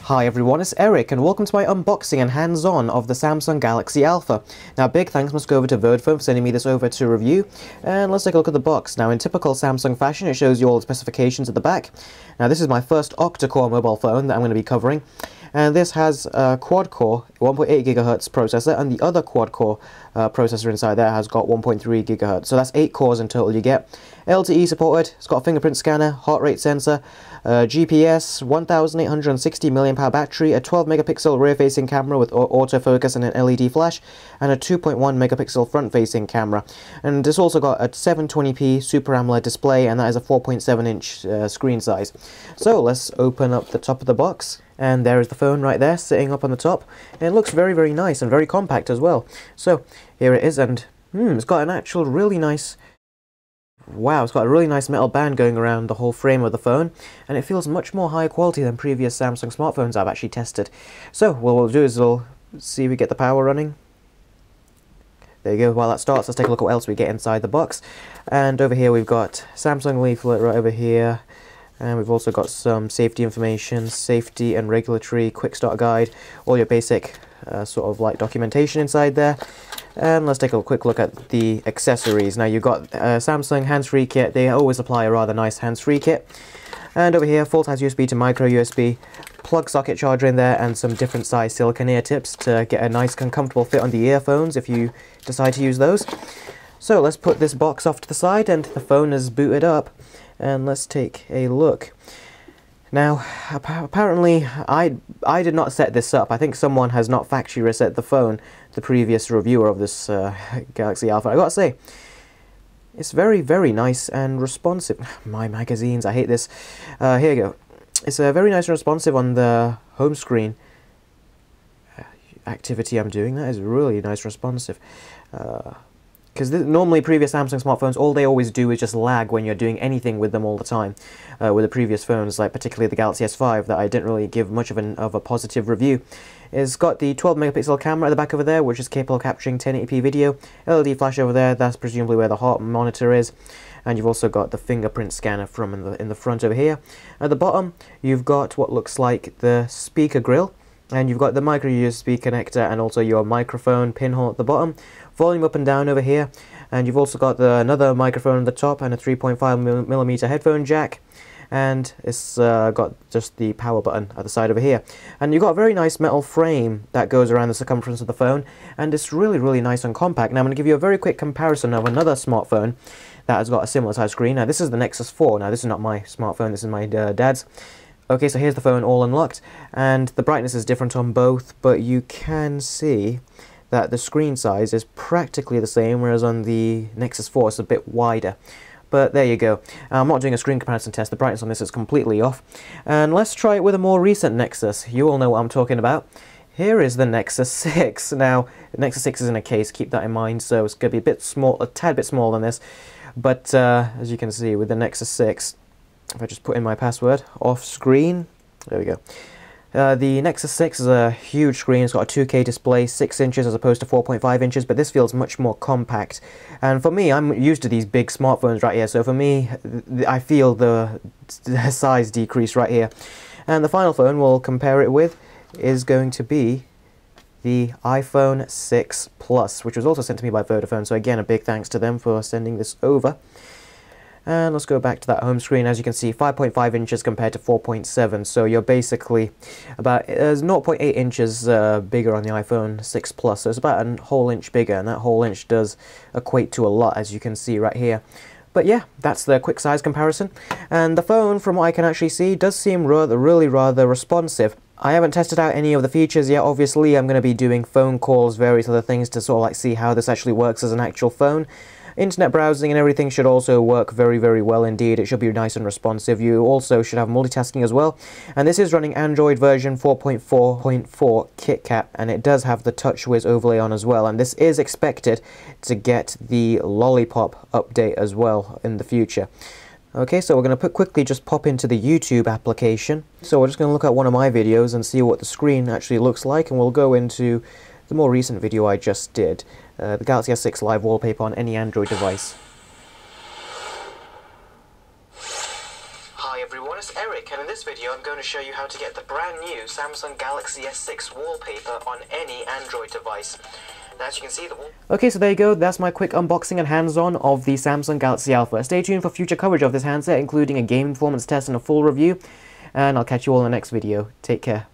Hi everyone, it's Eric and welcome to my unboxing and hands-on of the Samsung Galaxy Alpha. Now big thanks must go over to Vodafone for sending me this over to review, and let's take a look at the box. Now in typical Samsung fashion it shows you all the specifications at the back. Now this is my first octa-core mobile phone that I'm going to be covering, and this has a quad-core 1.8 GHz processor, and the other quad-core processor inside there has got 1.3 GHz, so that's 8 cores in total you get. LTE supported, it's got a fingerprint scanner, heart rate sensor, GPS, 1860 mAh battery, a 12 megapixel rear facing camera with autofocus and an LED flash, and a 2.1 megapixel front facing camera. And it's also got a 720p Super AMOLED display, and that is a 4.7 inch screen size. So let's open up the top of the box, and there is the phone right there sitting up on the top, and it looks very, very nice and very compact as well. So here it is, and it's got an actual really nice, wow, it's got a really nice metal band going around the whole frame of the phone, and it feels much more high quality than previous Samsung smartphones I've actually tested. So what we'll do is we'll see if we get the power running. There you go. While that starts, let's take a look at what else we get inside the box. And over here we've got Samsung leaflet right over here, and we've also got some safety information, safety and regulatory quick start guide, all your basic sort of like documentation inside there. And let's take a quick look at the accessories. Now you've got Samsung hands-free kit. They always supply a rather nice hands-free kit. And over here, full-size USB to micro USB, plug socket charger in there, and some different size silicone ear tips to get a nice and comfortable fit on the earphones if you decide to use those. So let's put this box off to the side, and the phone is booted up, and let's take a look. Now, apparently, I did not set this up. I think someone has not factory reset the phone, the previous reviewer of this Galaxy Alpha. I gotta say, it's very, very nice and responsive. My magazines, I hate this. Here you go. It's very nice and responsive on the home screen activity I'm doing. That is really nice and responsive. Because normally previous Samsung smartphones, all they always do is just lag when you're doing anything with them all the time. With the previous phones, like particularly the Galaxy S5, that I didn't really give much of a positive review. It's got the 12 megapixel camera at the back over there, which is capable of capturing 1080p video. LED flash over there, that's presumably where the heart monitor is. And you've also got the fingerprint scanner from in the front over here. At the bottom, you've got what looks like the speaker grill. And you've got the micro USB connector and also your microphone pinhole at the bottom. Volume up and down over here. And you've also got another microphone at the top and a 3.5mm headphone jack. And it's got just the power button at the side over here. And you've got a very nice metal frame that goes around the circumference of the phone. And it's really, really nice and compact. Now I'm going to give you a very quick comparison of another smartphone that has got a similar size screen. Now this is the Nexus 4. Now this is not my smartphone, this is my dad's. Okay, so here's the phone all unlocked, and the brightness is different on both, but you can see that the screen size is practically the same, whereas on the Nexus 4 it's a bit wider. But there you go. I'm not doing a screen comparison test, the brightness on this is completely off. And let's try it with a more recent Nexus. You all know what I'm talking about. Here is the Nexus 6. Now, the Nexus 6 is in a case, keep that in mind, so it's going to be a bit small, a tad bit smaller than this. But as you can see with the Nexus 6, if I just put in my password, off screen, there we go. The Nexus 6 is a huge screen, it's got a 2K display, 6 inches as opposed to 4.5 inches, but this feels much more compact. And for me, I'm used to these big smartphones right here, so for me, I feel the size decrease right here. And the final phone we'll compare it with is going to be the iPhone 6 Plus, which was also sent to me by Vodafone, so again, a big thanks to them for sending this over. And let's go back to that home screen. As you can see, 5.5 inches compared to 4.7, so you're basically about 0.8 inches bigger on the iPhone 6 Plus, so it's about a whole inch bigger, and that whole inch does equate to a lot, as you can see right here. But yeah, that's the quick size comparison, and the phone, from what I can actually see, does seem really rather responsive. I haven't tested out any of the features yet. Obviously I'm going to be doing phone calls, various other things to sort of like see how this actually works as an actual phone. Internet browsing and everything should also work very, very well indeed. It should be nice and responsive. You also should have multitasking as well. And this is running Android version 4.4.4 KitKat, and it does have the TouchWiz overlay on as well. And this is expected to get the Lollipop update as well in the future. Okay, so we're going to quickly just pop into the YouTube application. So we're just going to look at one of my videos and see what the screen actually looks like, and we'll go into the more recent video I just did, the Galaxy S6 live wallpaper on any Android device. Hi Hi everyone, it's Eric, and in this video I'm going to show you how to get the brand new Samsung Galaxy S6 wallpaper on any Android device. Now, as you can see, Okay, so there you go, that's my quick unboxing and hands-on of the Samsung Galaxy Alpha. Stay tuned for future coverage of this handset, including a game performance test and a full review, and I'll catch you all in the next video. Take care.